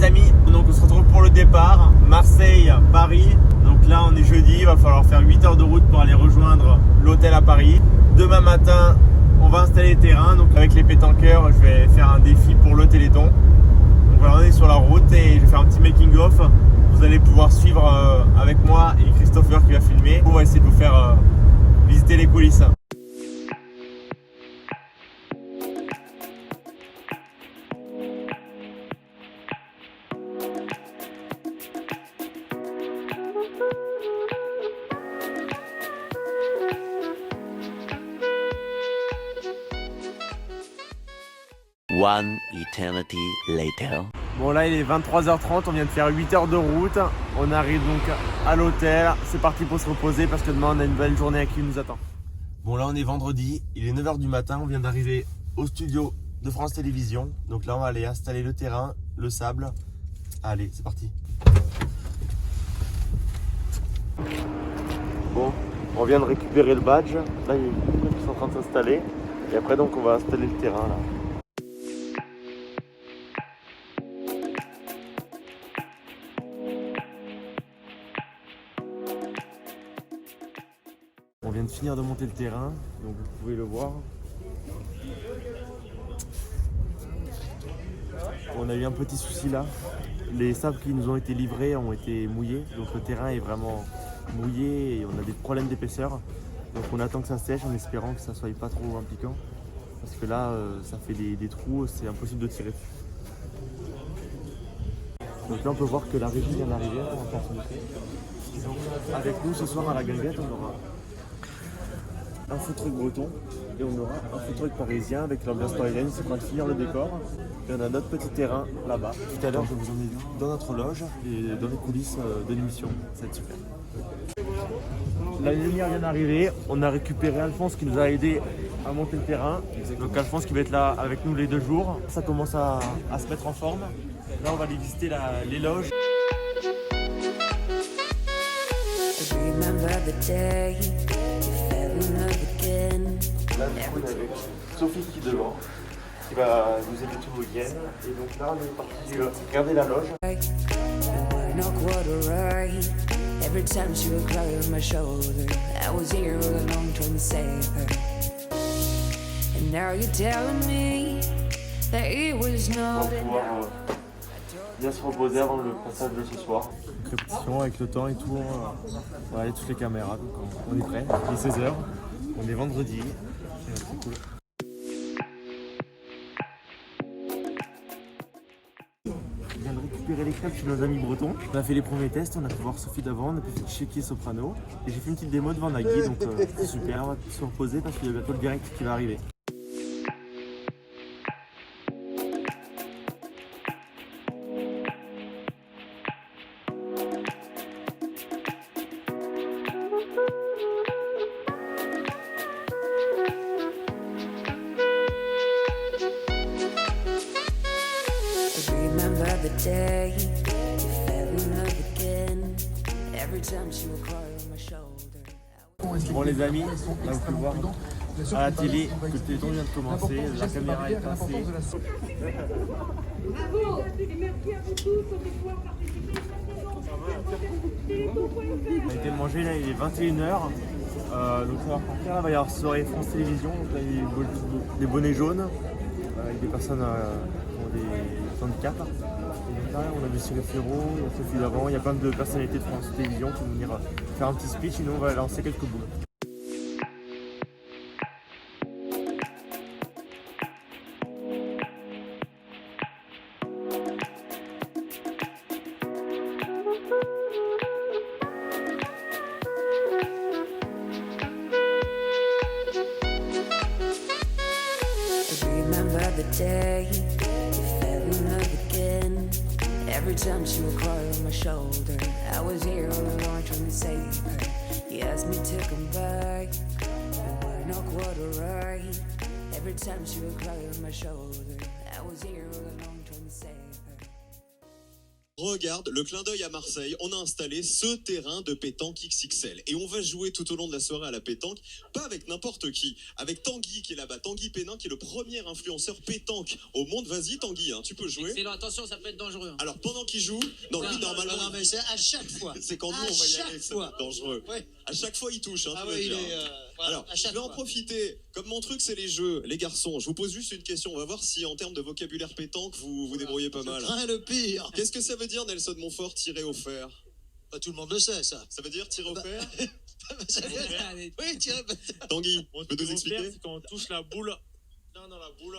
amis, donc on se retrouve pour le départ, Marseille, Paris. Donc là on est jeudi, il va falloir faire 8 heures de route pour aller rejoindre l'hôtel à Paris. Demain matin, on va installer les terrains, donc avec les pétanqueurs, je vais faire un défi pour le Téléthon. Donc voilà, on est sur la route et je vais faire un petit making of. Vous allez pouvoir suivre avec moi et Christopher qui va filmer. On va essayer de vous faire visiter les coulisses. One eternity later. Bon là il est 23h30, on vient de faire 8 heures de route. On arrive donc à l'hôtel. C'est parti pour se reposer parce que demain on a une belle journée qui nous attend. Bon là on est vendredi, il est 9h du matin. On vient d'arriver au studio de France Télévisions. Donc là on va aller installer le terrain, le sable. Allez, c'est parti. Bon, on vient de récupérer le badge. Là il y a une équipe qui sont en train de s'installer. Et après donc on va installer le terrain là. On vient de finir de monter le terrain, donc vous pouvez le voir. On a eu un petit souci là. Les sables qui nous ont été livrés ont été mouillés, donc le terrain est vraiment mouillé et on a des problèmes d'épaisseur. Donc on attend que ça sèche en espérant que ça ne soit pas trop impliquant. Parce que là, ça fait des trous, c'est impossible de tirer dessus. Donc là on peut voir que la régie vient d'arriver. Avec nous ce soir à la guinguette, on aura un food truck breton et on aura un food truck parisien avec l'ambiance parisienne, c'est en train de finir le décor. Et on a notre petit terrain là-bas. Tout à l'heure je vais vous emmener dans notre loge et dans les coulisses de l'émission, ça va être super. La lumière vient d'arriver, on a récupéré Alphonse qui nous a aidé à monter le terrain. Donc Alphonse qui va être là avec nous les 2 jours. Ça commence à se mettre en forme. Là on va aller visiter les loges. Là, du coup, on est avec Sophie qui est devant, qui va nous aider tout le week-end. Et donc là, on est parti regarder la loge. On va pouvoir bien se reposer avant le passage de ce soir. Répétition avec le temps et tout, on va aller toutes les caméras, donc on est prêt. Il est 16h, on est vendredi. C'est cool. On vient de récupérer les crêpes chez nos amis bretons. On a fait les premiers tests, on a pu voir Sophie d'avant, on a pu faire checker Soprano. Et j'ai fait une petite démo devant Nagui, donc c'est super, on va se reposer parce qu'il y a bientôt le direct qui va arriver. Bon les amis, là vous pouvez voir à la télé que le Téléthon vient de commencer, la caméra est passée. Bravo et merci à vous tous de pouvoir participer On a été le manger, là il est 21h. Donc ça va repartir, là il va y avoir soirée France Télévisions, donc là il y a des bonnets jaunes avec des personnes qui ont des handicaps. Et donc là on a vu Cyril Ferraud, Sophie d'avant, il y a plein de personnalités de France Télévisions qui vont venir faire un petit speech et nous on va lancer quelques boules. Day you fell in love again. Every time she would cry on my shoulder, I was here all along trying to save her. You asked me to come back, but we're not quite alright. Every time she would cry on my shoulder, I was here all along trying to save her. regarde, le clin d'œil à Marseille, on a installé ce terrain de pétanque XXL. Et on va jouer tout au long de la soirée à la pétanque, pas avec n'importe qui, avec Tanguy qui est là-bas, Tanguy Pénin qui est le premier influenceur pétanque au monde. Vas-y Tanguy, hein, tu peux jouer. Excellent, attention, ça peut être dangereux. Hein. Alors pendant qu'il joue, non, lui normalement... Non, mais c'est à chaque fois. C'est quand nous À on va y chaque aller, c'est fois. dangereux. Ouais. À chaque fois il touche, hein, Ah tu vas ouais, il dire. est... voilà, Alors, à je chaque vais en fois. profiter. Comme mon truc, c'est les jeux, les garçons. Je vous pose juste une question. On va voir si, en termes de vocabulaire pétanque, vous vous débrouillez pas mal. Je crains le pire. Qu'est-ce que ça veut dire, Nelson Montfort, tirer au fer? Bah, tout le monde le sait, ça. Ça veut dire tirer au fer? Oui, tiens, Tanguy, On tu peux nous expliquer? c'est quand on touche la boule, dans la boule,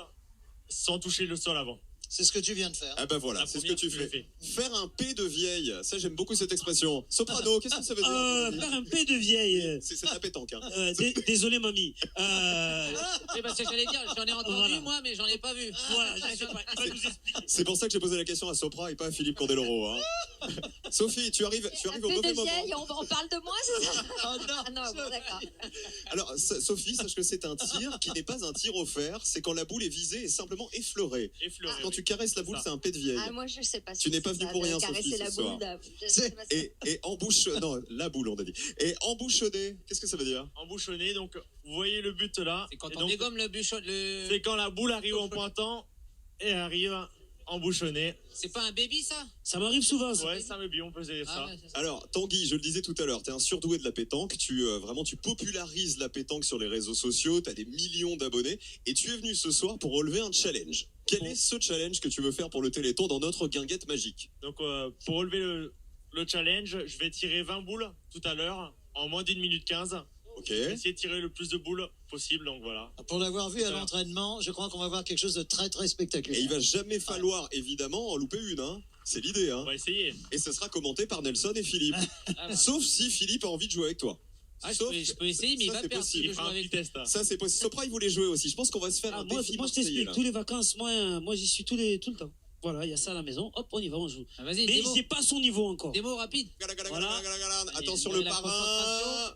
sans toucher le sol avant. c'est ce que tu viens de faire. Ah bah voilà, La c'est ce que première, tu tu l'as fais. fait. Faire un P de vieille, ça j'aime beaucoup cette expression. Soprano, qu'est-ce que ça veut dire? Tanguy Faire un P de vieille. C'est ta pétanque, hein. Désolé, mamie. C'est parce que j'allais dire, j'en ai entendu Voilà. moi, mais j'en ai pas vu. Voilà, je sais pas. Il va nous expliquer. C'est pour ça que j'ai posé la question à Sopra et pas à Philippe Candeloro. Hein. Sophie, tu arrives au Un peu mauvais de moment. vieille, on parle de moi, c'est ça? Oh non, Ah non, bon, d'accord. Alors, Sophie, sache que c'est un tir qui n'est pas un tir au fer, c'est quand la boule est visée et simplement effleurée. Effleuré. Quand tu caresses la boule, Ça. c'est un P de vieille. Ah, moi, je sais pas. Tu n'es pas venue pour rien, Sophie, Caresser la ce soir. boule, là. Je sais pas si- Et embouche... Non, la boule, on a dit. Et embouchonner, qu'est-ce que ça veut dire? Embouchonné, donc vous voyez le but là. C'est quand Et on donc, dégomme le bûchon. c'est quand la boule arrive en pointant et arrive embouchonnée. C'est pas un baby ça? Ça m'arrive souvent, ça. Ouais, ça me bien, on peut dire ça. Ah ouais, c'est ça. Alors, Tanguy, je le disais tout à l'heure, t'es un surdoué de la pétanque, vraiment tu popularises la pétanque sur les réseaux sociaux, t'as des millions d'abonnés, et tu es venu ce soir pour relever un challenge. Quel est ce challenge que tu veux faire pour le Téléthon dans notre guinguette magique? Donc pour relever le challenge, je vais tirer 20 boules tout à l'heure en moins d'1 minute 15. Ok. Je vais essayer de tirer le plus de boules possible, donc voilà. Pour l'avoir vu à l'entraînement, je crois qu'on va voir quelque chose de très très Et spectaculaire. il va jamais falloir, évidemment, en louper une, hein. C'est l'idée, hein. On va essayer. Et ce sera commenté par Nelson et Philippe. Ah, bah. Sauf si Philippe a envie de jouer avec toi. Ah, je Sauf- peux essayer, mais il ça, va c'est perdre si possible. je Il joue fera un petit avec. test. Là. Ça, c'est possible. Sopra, il voulait jouer aussi. Je pense qu'on va se faire un Moi, défi je marseillais, t'explique. là. Tous les vacances, moi j'y suis tout le temps. Voilà, il y a ça à la maison. Hop, on y va, on joue. Ah, vas-y, Mais démo. j'ai pas son niveau encore. Démo rapide. Voilà. Allez, Attention vous le avez la parrain.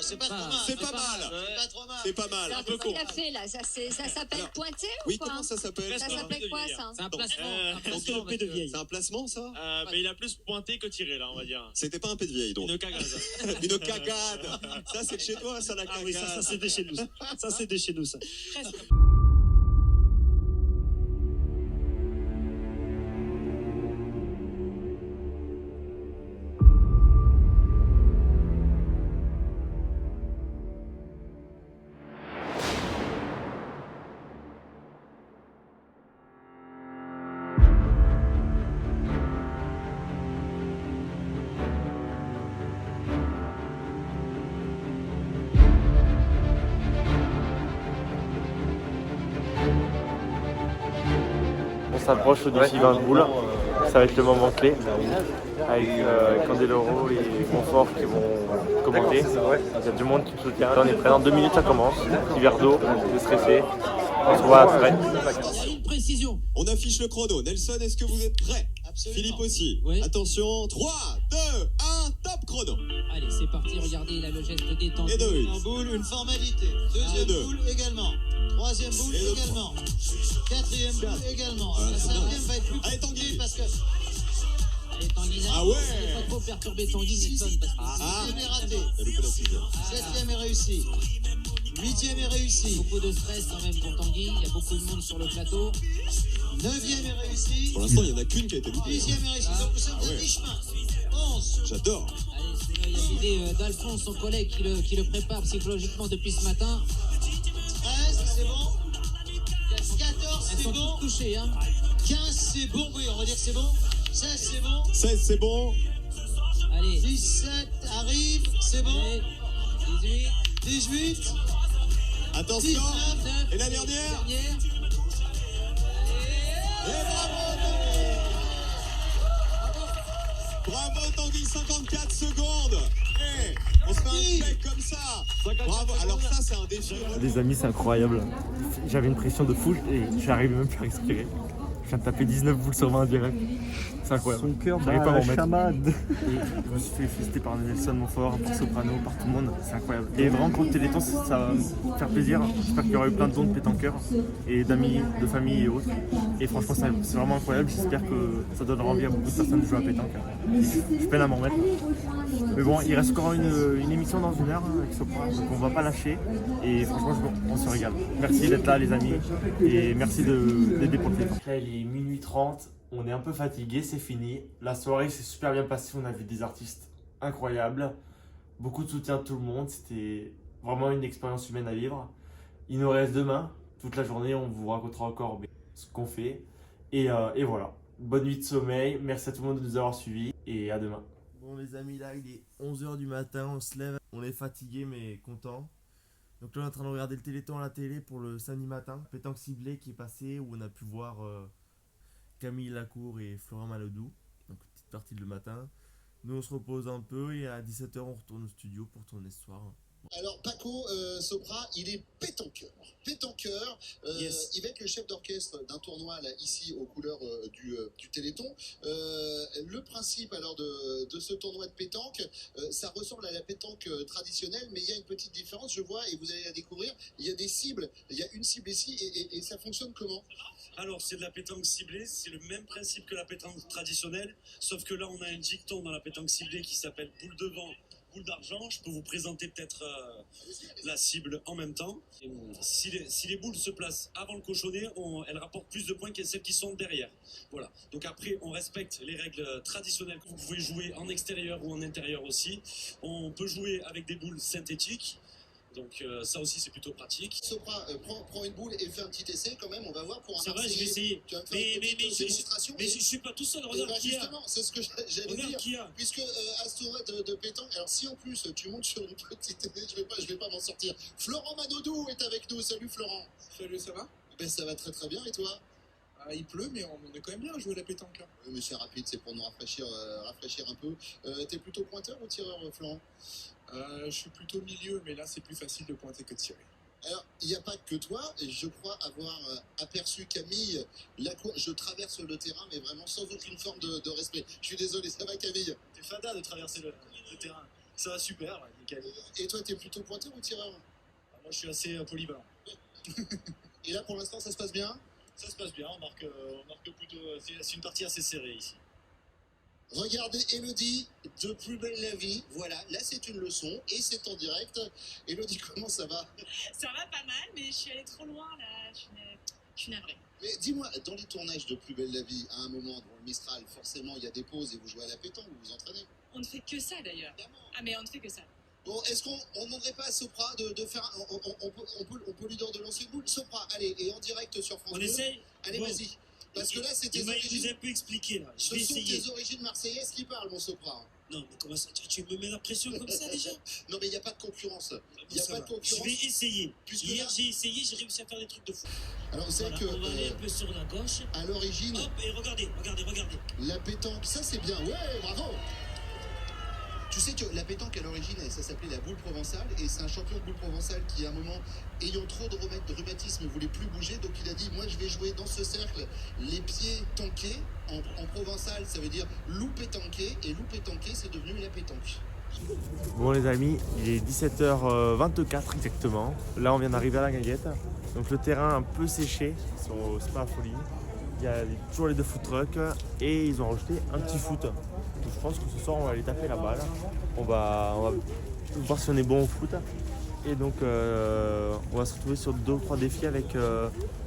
C'est pas trop Ah, mal. C'est pas mal. C'est pas trop mal. C'est pas mal. Ça, Un peu qu'est-ce court. qu'il a fait, là? Ça s'appelle Alors, pointer Oui, ou quoi? comment ça s'appelle? Ça s'appelle quoi, ça? C'est un Donc, placement. euh, un Parce que placement, le P de parce que- vieille. C'est un placement, ça? Mais il a plus pointé que tiré là, on va dire. C'était pas un P de vieille, donc. Une cagade. Une cagade. Ça, c'est de chez toi, ça, la Ah cagade. oui, ça c'est de chez nous. Ça c'est de chez nous, ça. Presque. On s'approche d'ici 20 boules. Ça va être le moment clé. Avec Candeloro et Montfort qui vont commenter. Il y a du monde qui me soutient. On est prêt dans 2 minutes, ça commence. Petit verre d'eau, stressé. On se voit après. Il y a une précision. On affiche le chrono. Nelson, est-ce que vous êtes prêts? Absolument. Philippe aussi. Oui. Attention, 3, 2, 1, top chrono. Allez, c'est parti. Regardez là le geste détendu. Et deux. Une boule, une formalité. Deuxième deux. boule également. Troisième boule Et deux. également. Quatrième boule également. Voilà, La c'est cinquième bien. va être plus Allez, Tanguy. compliquée parce que Allez, Tanguy. Ah ouais. Allez, pas trop perturber Tanguy, Nelson. Parce que Ah. sixième est raté. T'as loupé la sixième. Septième est réussi. Huitième est réussi. beaucoup de stress quand même pour Tanguy. Il y a beaucoup de monde sur le plateau. Neuvième est réussi. Pour l'instant, il n'y en a qu'une qui a été loupée. Dixième est réussi. Donc nous sommes à mi-chemin. 11. J'adore. Allez, celui-là, il y a l'idée d'Alphonse, son collègue, qui le prépare psychologiquement depuis ce matin. 13, c'est bon. 14, Elles c'est sont bon. toutes touchées, hein. 15, c'est bon. Oui, on va dire que c'est bon. 16, c'est bon. 16, c'est bon. Allez. 17 arrive, c'est bon. Allez. 18. 18. Attention. 19. Et la dernière. Et bravo Tanguy, 54 secondes. Eh, on se fait un chèque comme ça. Bravo. Alors ça, c'est un défi. Les amis, c'est incroyable. J'avais une pression de fou et j'arrive même plus à respirer. Je viens de taper 19 boules sur 20 en direct. C'est incroyable. Son cœur J'arrive bat pas à la m'en remettre. chamade. Et je me suis fait féliciter par Nelson Montfort, par Soprano, par tout le monde, c'est incroyable. Et vraiment pour le Téléthon, ça va me faire plaisir. J'espère qu'il y aura eu plein de dons de pétanqueurs et d'amis, de famille et autres. Et franchement, c'est vraiment incroyable. J'espère que ça donnera envie à beaucoup de personnes de jouer à pétanque. Je peine à m'en remettre. Mais bon, il reste encore une émission dans 1 heure avec Sopra, donc on va pas lâcher. Et franchement, on se régale. Merci d'être là, les amis. Et merci d'aider pour le pétanque. Là, il est minuit 30. On est un peu fatigué, c'est fini. La soirée s'est super bien passée, on a vu des artistes incroyables. Beaucoup de soutien de tout le monde, c'était vraiment une expérience humaine à vivre. Il nous reste demain, toute la journée, on vous racontera encore ce qu'on fait. Et voilà, bonne nuit de sommeil, merci à tout le monde de nous avoir suivis et à demain. Bon les amis, là il est 11h du matin, on se lève, on est fatigué mais content. Donc là on est en train de regarder le Téléthon à la télé pour le samedi matin. Pétanque ciblée qui est passé où on a pu voir... Camille Lacour et Florent Malodou, donc petite partie le matin. Nous on se repose un peu et à 17h on retourne au studio pour tourner ce soir. Alors Paco Sopra, il est pétanqueur. Pétanqueur, il va être le chef d'orchestre d'un tournoi là, ici aux couleurs du Téléthon. Le principe alors de ce tournoi de pétanque, ça ressemble à la pétanque traditionnelle, mais il y a une petite différence, je vois, et vous allez la découvrir. Il y a des cibles, il y a une cible ici, et ça fonctionne comment? Alors, c'est de la pétanque ciblée, c'est le même principe que la pétanque traditionnelle, sauf que là, on a un dicton dans la pétanque ciblée qui s'appelle boule de vent, boule d'argent. Je peux vous présenter peut-être la cible en même temps. Si les boules se placent avant le cochonnet, elles rapportent plus de points que celles qui sont derrière. Voilà. Donc après, on respecte les règles traditionnelles. Vous pouvez jouer en extérieur ou en intérieur aussi. On peut jouer avec des boules synthétiques. Donc ça aussi c'est plutôt pratique. Sopra, prends une boule et fais un petit essai quand même, on va voir pour un Ça va, je vais essayer. Tu vas me faire une petite démonstration. Mais je suis pas tout seul, regarde qui y a. Justement, c'est ce que j'allais dire. Puisque à ce tournoi de pétanque, alors si en plus tu montes sur une petite je vais pas m'en sortir. Florent Manodou est avec nous, salut Florent. Salut, ça va? Ben ça va très très bien, et toi? Il pleut, mais on est quand même bien à jouer à la pétanque. Là. Oui, mais c'est rapide, c'est pour nous rafraîchir un peu. T'es plutôt pointeur ou tireur, Florent? Je suis plutôt milieu, mais là c'est plus facile de pointer que de tirer. Alors, il n'y a pas que toi, je crois avoir aperçu Camille Lacour. Je traverse le terrain, mais vraiment sans aucune forme de respect. Je suis désolé, ça va Camille? T'es fada de traverser le terrain. Ça va super, ouais, nickel. Et toi, t'es plutôt pointeur ou tireur? Moi je suis assez polyvalent. Et là pour l'instant, ça se passe bien? Ça se passe bien, on marque plutôt. C'est une partie assez serrée ici. Regardez Elodie de Plus belle la vie. Voilà, là c'est une leçon et c'est en direct. Elodie, comment ça va? Ça va pas mal, mais je suis allée trop loin là. Je suis navrée. Mais dis-moi, dans les tournages de Plus belle la vie, à un moment, dans le Mistral, forcément il y a des pauses et vous jouez à la pétanque, vous vous entraînez. On ne fait que ça d'ailleurs. Ah mais on ne fait que ça. Bon, est-ce qu'on ne demanderait pas à Sopra de faire... On peut lui donner de lancer une boule. Sopra, allez, et en direct sur France 2. On essaye. Allez, bon. Vas-y. Parce que là, c'est tes origines... Je vous ai un peu expliqué, là. Ce sont tes origines marseillaises qui parlent, mon Sopra. Non, mais comment ça, tu me mets la pression comme ça, déjà? Non, mais il n'y a pas de concurrence. Il n'y a pas de concurrence. Je vais essayer. Puisque hier, là... j'ai essayé, j'ai réussi à faire des trucs de fou. Alors, vous savez que... On va aller un peu sur la gauche. À l'origine... Hop, et regardez. La pétanque, ça c'est bien. Ouais, bravo. Tu sais que la pétanque à l'origine, ça s'appelait la boule provençale, et c'est un champion de boule provençale qui à un moment, ayant trop de rhumatisme, ne voulait plus bouger, donc il a dit, moi je vais jouer dans ce cercle les pieds tankés, en provençal ça veut dire loupé tanké, et loupé tanké c'est devenu la pétanque. Bon les amis, il est 17h24 exactement, là on vient d'arriver à la Gaguette, donc le terrain un peu séché, c'est pas la folie. Il y a toujours les 2 food trucks et ils ont rajouté un petit foot. Donc, je pense que ce soir on va aller taper la balle. On va voir si on est bon au foot. Et donc on va se retrouver sur 2 ou 3 défis avec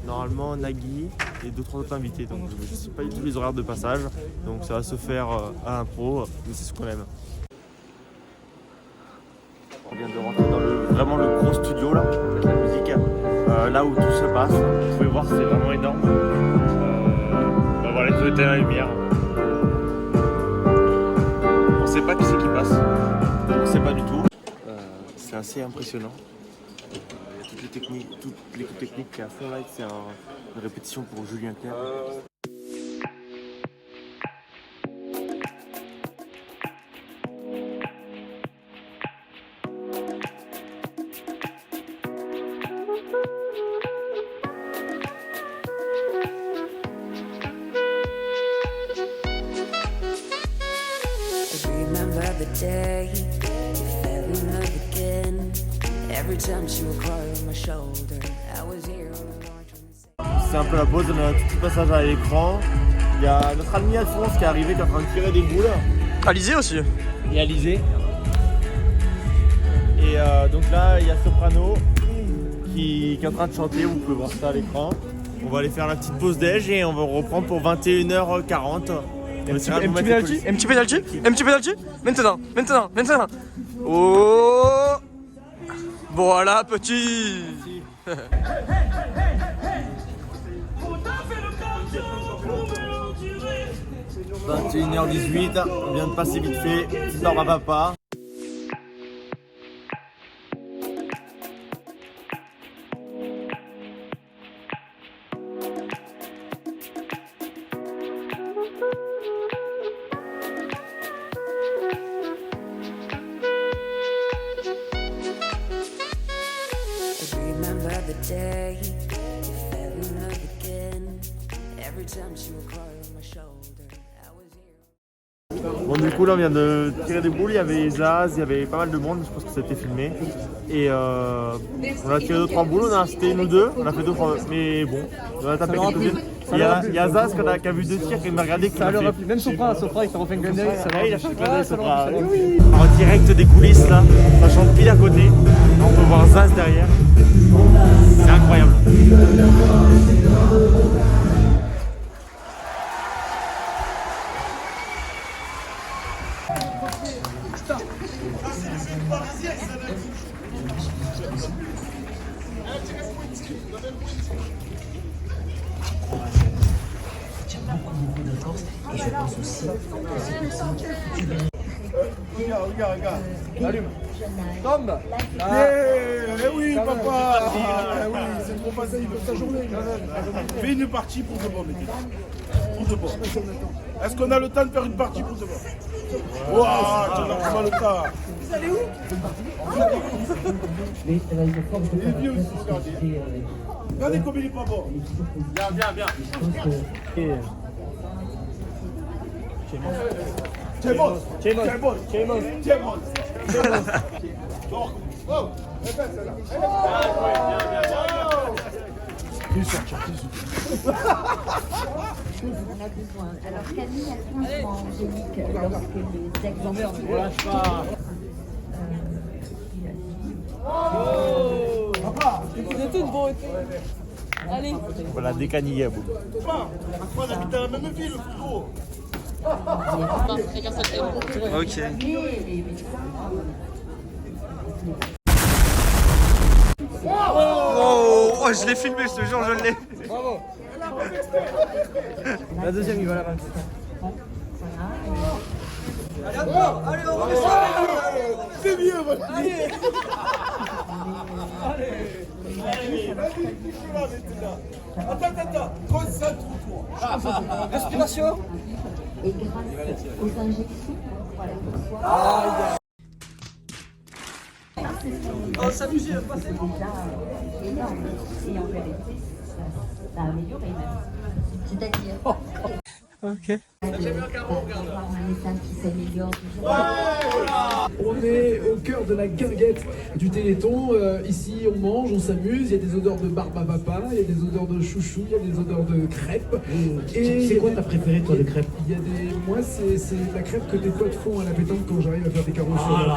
normalement Nagui et 2 ou 3 autres invités. Donc je ne sais pas du tout les horaires de passage. Donc ça va se faire à l'impro, mais c'est ce qu'on aime. On vient de rentrer dans vraiment le gros studio là, avec la musique. Là où tout se passe. Vous pouvez voir, c'est vraiment énorme. Voilà, tout était à la lumière. On sait pas qui c'est qui passe. On sait pas du tout. C'est assez impressionnant. Il y a toutes les techniques qui est à fond là. C'est une répétition pour Julien Clerc. remember the day fell in love again. Every time she would cry on my shoulder, I was here all alone trying to say. C'est un peu la pause, on a un tout petit passage à l'écran. Il y a notre ami Alphonse qui est arrivé, qui est en train de tirer des boules. Alizé aussi. Et Alizé. Et donc là, il y a Soprano qui est en train de chanter, vous pouvez voir ça à l'écran. On va aller faire la petite pause déj et on va reprendre pour 21h40. Un petit penalty. Maintenant. Oh, voilà petit. 21h18, on vient de passer vite fait, petit barbe à papa. Remember the day fell in love again. Every time she would cry on my shoulder, I was here. Bon, du coup là on vient de tirer des boules, il y avait Zaz, il y avait pas mal de monde, je pense que ça a été filmé. Et on a tiré 2-3 boules, on a resté nous deux, on a fait 2-3, mais bon, on a tapé quelques-unes. Il y a Zaz qui a vu 2 tirs, qui m'a regardé. Ça leur a plu, même Sopra il t'a refait un clin d'œil. Il a fait un clin d'œil Sopra. En direct des coulisses là, ça chante pile à côté, on peut voir Zaz derrière. C'est incroyable. Regarde. Allume. Tombe. Eh oui, papa. Oui, c'est trop facile, il fait sa journée. Fais une partie pour de bon, Mehdi. Pour de bon. Est-ce qu'on a le temps de faire une partie pour de bon? Waouh, tu as vraiment le temps. Vous allez où? Il est vieux aussi, regardez. Regardez comme il est pas bon. Bien. Chémos. Oh, répète celle-là. On a besoin. Alors Camille, elle prend Angélique lorsque les exemples. On lâche pas. Papa, De toute beauté. Allez. Voilà, décanillé à bout. papa, on habite dans la même ville, frérot. Ok. Oh, je l'ai filmé, je te jure, je l'ai. Bravo. La deuxième, il va là-bas. Allez, on remet ça. C'est mieux, voilà. Attends, concentre-toi. Respiration. Et grâce aux injections, voilà, Oh, s'amuser, passer. déjà énorme. Et en réalité, ça a amélioré même. C'est-à-dire Ok. d'avoir un état qui s'améliore toujours. On est au cœur de la guinguette du Téléthon. Ici, on mange, on s'amuse. Il y a des odeurs de barbe à papa, il y a des odeurs de chouchou, il y a des odeurs de crêpes. Et c'est quoi ta préférée, toi, de crêpes? Il y a des. Moi, c'est la crêpe que tes potes font à la pétanque quand j'arrive à faire des carreaux sur la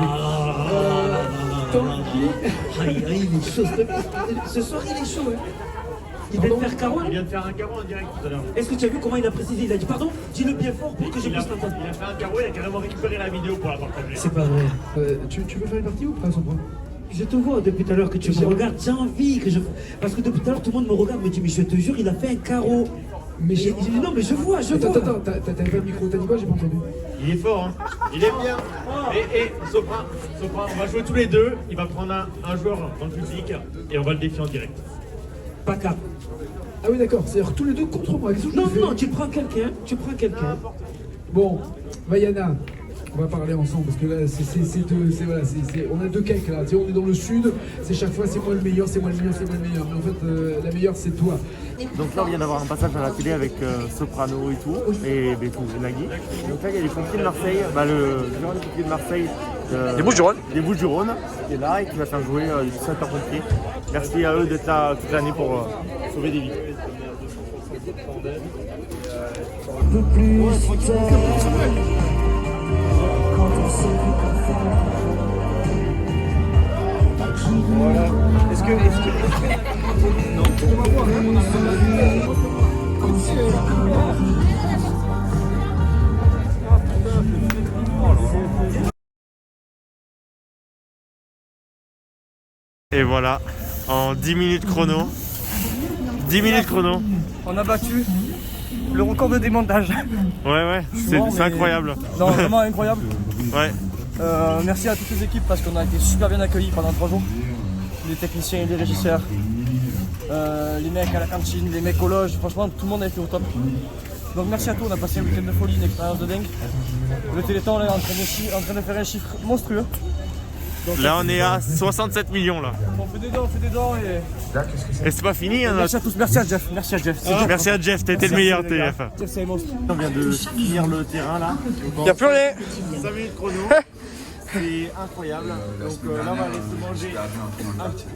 Aïe, il est chaud. Ce soir, il est chaud, hein. Il vient de faire carreau. Il vient de faire un carreau en direct tout à l'heure. Est-ce que tu as vu comment il a précisé? Il a dit pardon, dis-le bien fort pour que je puisse l'entendre. Il a fait un carreau, il a carrément récupéré la vidéo pour la partager. C'est pas vrai. Tu veux faire une partie ou pas, Sopra? Je te vois depuis tout à l'heure que tu me regardes. J'ai envie que je. Parce que depuis tout à l'heure, tout le monde me regarde, me dit, mais je te jure, il a fait un carreau. Mais j'ai dit non, mais je vois. Attends, t'avais pas le micro, t'as dit quoi? J'ai pas entendu. Il est fort, hein. Il est bien. Et Sopra, on va jouer tous les deux. Il va prendre un joueur dans le public et on va le défier en direct. Pas cap. Ah oui, d'accord, c'est-à-dire tous les deux contre moi. Non, tu prends quelqu'un, Bon, Vaiana, On va parler ensemble parce que là, voilà, on a deux cakes là. Tu sais, on est dans le sud, c'est chaque fois c'est moi le meilleur, c'est moi le meilleur, c'est moi le meilleur. Mais en fait, la meilleure c'est toi. Donc là, on vient d'avoir un passage à la télé avec Soprano et tout, et Nagui. Donc là, il y a les pompiers de Marseille, le général des pompiers de Marseille. Des Bouches-du-Rhône. Des Bouches-du-Rhône, qui est là et qui va faire jouer les sapeurs-pompiers. Merci à eux d'être là toute l'année pour sauver des vies. Voilà. Est-ce que... Non. On va voir, Et voilà, en 10 minutes chrono. 10 minutes chrono. On a battu le record de démontage. Ouais, c'est incroyable. Non, vraiment incroyable. Ouais. Merci à toutes les équipes parce qu'on a été super bien accueillis pendant 3 jours. Les techniciens et les régisseurs, les mecs à la cantine, les mecs aux loges, franchement tout le monde a été au top. Donc merci à tous, on a passé un week-end de folie, une expérience de dingue. Le Téléthon là, est en train de faire un chiffre monstrueux. Donc, là on est à 67 millions là. On fait des dons et c'est pas fini hein. Merci à tous, merci à Jeff. Merci à Jeff, t'as été le meilleur TF. Jeff c'est un monstre. On vient de finir le terrain là. Il n'y a plus rien. 5 minutes chrono. C'est incroyable. Donc là on va aller se manger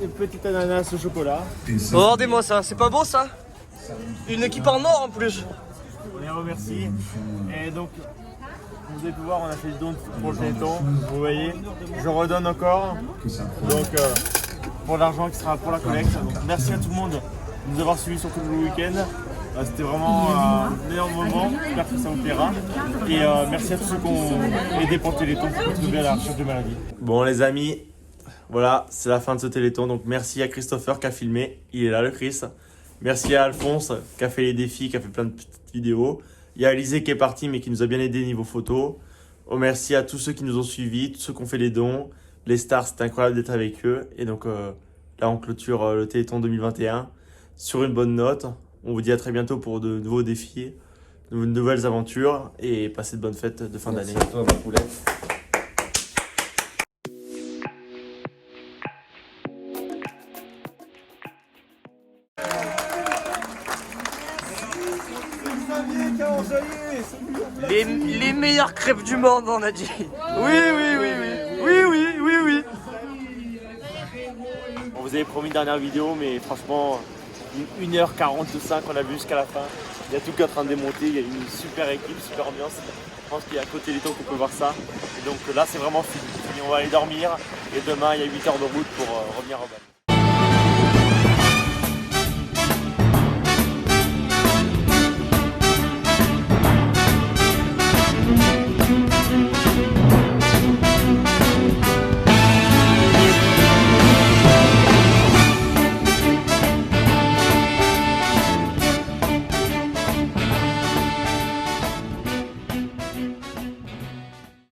une petite ananas au chocolat. Regardez-moi ça, c'est pas beau ça? Une équipe en or en plus. On les remercie. Et donc vous allez pouvoir, on a fait le don pour le Téléthon. Vous voyez, je redonne encore. Donc pour l'argent qui sera pour la collecte. Donc, merci à tout le monde de nous avoir suivis sur tout le week-end. C'était vraiment un énorme moment, j'espère que ça vous plaira. Et merci à tous ceux qui ont aidé pour le Téléthon pour trouver à la recherche de maladie. Bon les amis, voilà, c'est la fin de ce Téléthon. Donc merci à Christopher qui a filmé, il est là le Chris. Merci à Alphonse qui a fait les défis, qui a fait plein de petites vidéos. Il y a Alizé qui est parti mais qui nous a bien aidé niveau photo. Oh, merci à tous ceux qui nous ont suivis, tous ceux qui ont fait les dons. Les stars, c'était incroyable d'être avec eux. Et donc là on clôture le Téléthon 2021 sur une bonne note. On vous dit à très bientôt pour de nouveaux défis, de nouvelles aventures et passez de bonnes fêtes de fin d'année. Merci à toi, ma poulette. Les meilleures crêpes du monde, on a dit. Oui. On vous avait promis une dernière vidéo, mais franchement, 1h45 on a vu jusqu'à la fin. Il y a tout qui est en train de démonter, il y a une super équipe, super ambiance. Je pense qu'il y a qu'au Téléthon qu'on peut voir ça. Et donc là, c'est vraiment fini. On va aller dormir et demain, il y a 8 heures de route pour revenir au bal.